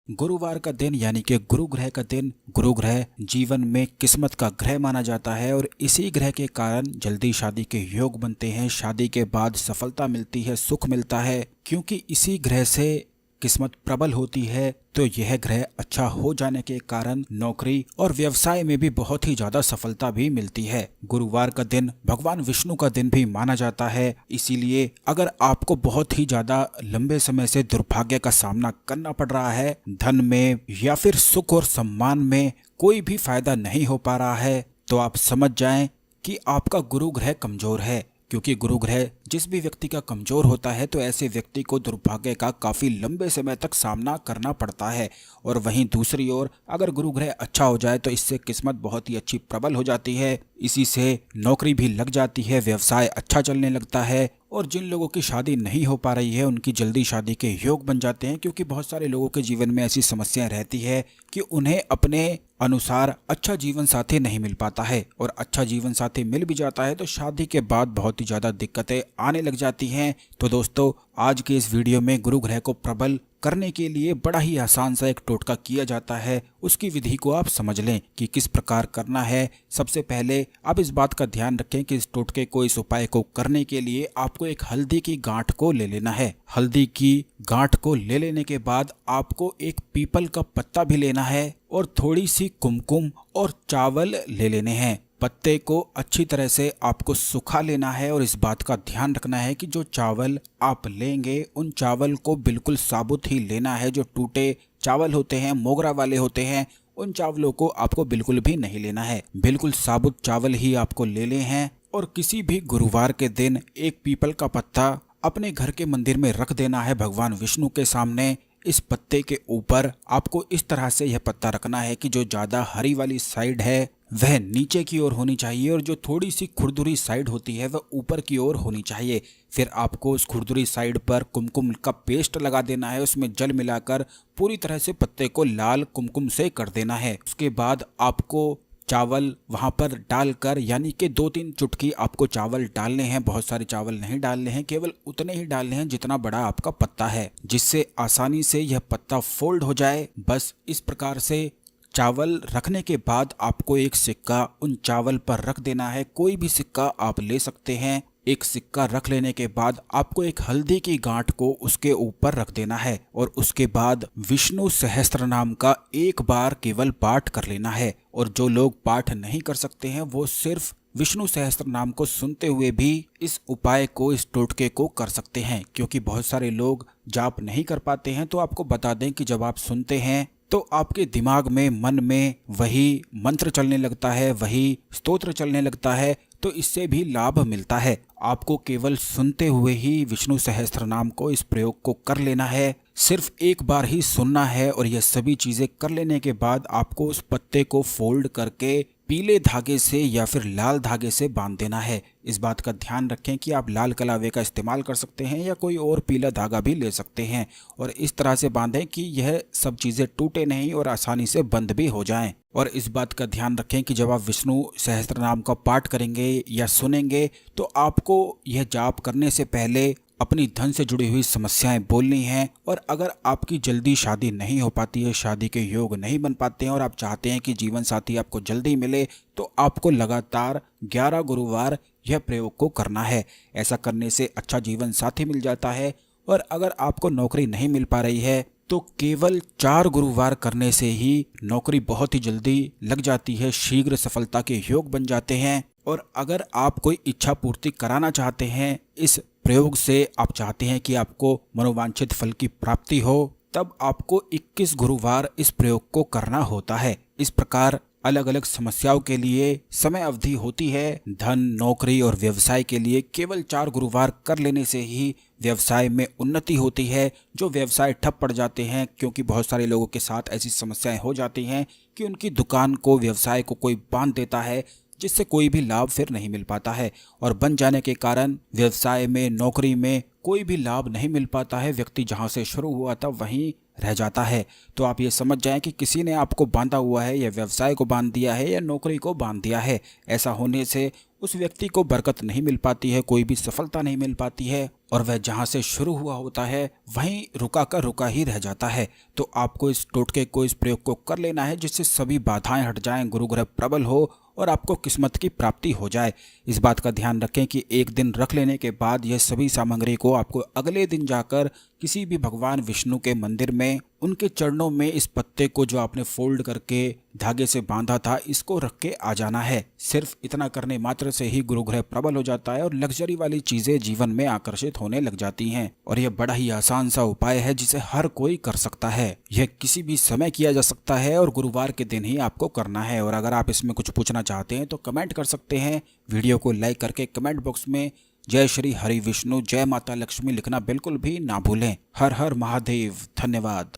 गुरुवार का दिन यानी कि गुरु ग्रह का दिन। गुरु ग्रह जीवन में किस्मत का ग्रह माना जाता है और इसी ग्रह के कारण जल्दी शादी के योग बनते हैं। शादी के बाद सफलता मिलती है, सुख मिलता है, क्योंकि इसी ग्रह से किस्मत प्रबल होती है। तो यह ग्रह अच्छा हो जाने के कारण नौकरी और व्यवसाय में भी बहुत ही ज्यादा सफलता भी मिलती है। गुरुवार का दिन भगवान विष्णु का दिन भी माना जाता है। इसीलिए अगर आपको बहुत ही ज्यादा लंबे समय से दुर्भाग्य का सामना करना पड़ रहा है, धन में या फिर सुख और सम्मान में कोई भी फायदा नहीं हो पा रहा है, तो आप समझ जाएं कि आपका गुरु ग्रह कमजोर है। क्योंकि गुरु ग्रह जिस भी व्यक्ति का कमजोर होता है तो ऐसे व्यक्ति को दुर्भाग्य का काफी लंबे समय तक सामना करना पड़ता है। और वहीं दूसरी ओर अगर गुरु ग्रह अच्छा हो जाए तो इससे किस्मत बहुत ही अच्छी प्रबल हो जाती है। इसी से नौकरी भी लग जाती है, व्यवसाय अच्छा चलने लगता है और जिन लोगों की शादी नहीं हो पा रही है उनकी जल्दी शादी के योग बन जाते हैं। क्योंकि बहुत सारे लोगों के जीवन में ऐसी समस्याएं रहती है कि उन्हें अपने अनुसार अच्छा जीवन साथी नहीं मिल पाता है, और अच्छा जीवन साथी मिल भी जाता है तो शादी के बाद बहुत ही ज़्यादा दिक्कतें आने लग जाती हैं। तो दोस्तों, आज के इस वीडियो में गुरु ग्रह को प्रबल करने के लिए बड़ा ही आसान सा एक टोटका किया जाता है। उसकी विधि को आप समझ लें कि किस प्रकार करना है। सबसे पहले आप इस बात का ध्यान रखें कि इस टोटके को, इस उपाय को करने के लिए आपको एक हल्दी की गांठ को ले लेना है। हल्दी की गांठ को ले लेने के बाद आपको एक पीपल का पत्ता भी लेना है और थोड़ी सी कुमकुम और चावल ले लेने हैं। पत्ते को अच्छी तरह से आपको सुखा लेना है और इस बात का ध्यान रखना है कि जो चावल आप लेंगे उन चावल को बिल्कुल साबुत ही लेना है। जो टूटे चावल होते हैं, मोगरा वाले होते हैं, उन चावलों को आपको बिल्कुल भी नहीं लेना है। बिल्कुल साबुत चावल ही आपको लेने हैं। और किसी भी गुरुवार के दिन एक पीपल का पत्ता अपने घर के मंदिर में रख देना है भगवान विष्णु के सामने। इस पत्ते के ऊपर आपको इस तरह से यह पत्ता रखना है कि जो ज्यादा हरी वाली साइड है वह नीचे की ओर होनी चाहिए और जो थोड़ी सी खुरदुरी साइड होती है वह ऊपर की ओर होनी चाहिए। फिर आपको उस खुरदुरी साइड पर कुमकुम का पेस्ट लगा देना है। उसमें जल मिलाकर पूरी तरह से पत्ते को लाल कुमकुम से कर देना है। उसके बाद आपको चावल वहां पर डालकर, यानी कि 2-3 चुटकी आपको चावल डालने हैं। बहुत सारे चावल नहीं डालने हैं, केवल उतने ही डालने हैं जितना बड़ा आपका पत्ता है, जिससे आसानी से यह पत्ता फोल्ड हो जाए। बस इस प्रकार से चावल रखने के बाद आपको एक सिक्का उन चावल पर रख देना है। कोई भी सिक्का आप ले सकते हैं। एक सिक्का रख लेने के बाद आपको एक हल्दी की गांठ को उसके ऊपर रख देना है और उसके बाद विष्णु सहस्त्र नाम का एक बार केवल पाठ कर लेना है। और जो लोग पाठ नहीं कर सकते हैं वो सिर्फ विष्णु सहस्त्र नाम को सुनते हुए भी इस उपाय को, इस टोटके को कर सकते हैं। क्योंकि बहुत सारे लोग जाप नहीं कर पाते हैं, तो आपको बता दें कि जब आप सुनते हैं तो आपके दिमाग में, मन में वही मंत्र चलने लगता है, वही स्तोत्र चलने लगता है। तो इससे भी लाभ मिलता है। आपको केवल सुनते हुए ही विष्णु सहस्त्र नाम को, इस प्रयोग को कर लेना है। सिर्फ एक बार ही सुनना है और यह सभी चीजें कर लेने के बाद आपको उस पत्ते को फोल्ड करके पीले धागे से या फिर लाल धागे से बांध देना है। इस बात का ध्यान रखें कि आप लाल कलावे का इस्तेमाल कर सकते हैं या कोई और पीला धागा भी ले सकते हैं। और इस तरह से बांधें कि यह सब चीज़ें टूटे नहीं और आसानी से बंद भी हो जाएं। और इस बात का ध्यान रखें कि जब आप विष्णु सहस्त्र नाम का पाठ करेंगे या सुनेंगे तो आपको यह जाप करने से पहले अपनी धन से जुड़ी हुई समस्याएं बोलनी हैं। और अगर आपकी जल्दी शादी नहीं हो पाती है, शादी के योग नहीं बन पाते हैं और आप चाहते हैं कि जीवन साथी आपको जल्दी मिले, तो आपको लगातार 11 गुरुवार यह प्रयोग को करना है। ऐसा करने से अच्छा जीवन साथी मिल जाता है। और अगर आपको नौकरी नहीं मिल पा रही है तो केवल 4 गुरुवार करने से ही नौकरी बहुत ही जल्दी लग जाती है, शीघ्र सफलता के योग बन जाते हैं। और अगर आप कोई इच्छा पूर्ति कराना चाहते हैं इस प्रयोग से, आप चाहते हैं कि आपको मनोवांछित फल की प्राप्ति हो, तब आपको 21 गुरुवार इस प्रयोग को करना होता है। इस प्रकार अलग अलग समस्याओं के लिए समय अवधि होती है। धन, नौकरी और व्यवसाय के लिए केवल 4 गुरुवार कर लेने से ही व्यवसाय में उन्नति होती है। जो व्यवसाय ठप पड़ जाते हैं, क्योंकि बहुत सारे लोगों के साथ ऐसी समस्याएं हो जाती हैं कि उनकी दुकान को, व्यवसाय को कोई बांध देता है, जिससे कोई भी लाभ फिर नहीं मिल पाता है। और बन जाने के कारण व्यवसाय में, नौकरी में कोई भी लाभ नहीं मिल पाता है। व्यक्ति जहां से शुरू हुआ था वहीं रह जाता है। तो आप ये समझ जाएं कि किसी ने आपको बांधा हुआ है, या व्यवसाय को बांध दिया है या नौकरी को बांध दिया है। ऐसा होने से उस व्यक्ति को बरकत नहीं मिल पाती है, कोई भी सफलता नहीं मिल पाती है और वह जहाँ से शुरू हुआ होता है वहीं रुका ही रह जाता है। तो आपको इस टोटके को, इस प्रयोग को कर लेना है जिससे सभी बाधाएं हट जाएं, गुरु ग्रह प्रबल हो और आपको किस्मत की प्राप्ति हो जाए। इस बात का ध्यान रखें कि एक दिन रख लेने के बाद यह सभी सामग्री को आपको अगले दिन जाकर किसी भी भगवान विष्णु के मंदिर में उनके चरणों में इस पत्ते को जो आपने फोल्ड करके धागे से बांधा था इसको रख के आ जाना है। सिर्फ इतना करने मात्र से ही गुरु ग्रह प्रबल हो जाता है और लग्जरी वाली चीजें जीवन में आकर्षित होने लग जाती हैं। और यह बड़ा ही आसान सा उपाय है जिसे हर कोई कर सकता है। यह किसी भी समय किया जा सकता है और गुरुवार के दिन ही आपको करना है। और अगर आप इसमें कुछ पूछना चाहते हैं तो कमेंट कर सकते हैं। वीडियो को लाइक करके कमेंट बॉक्स में जय श्री हरि विष्णु, जय माता लक्ष्मी लिखना बिल्कुल भी ना भूलें। हर हर महादेव। धन्यवाद।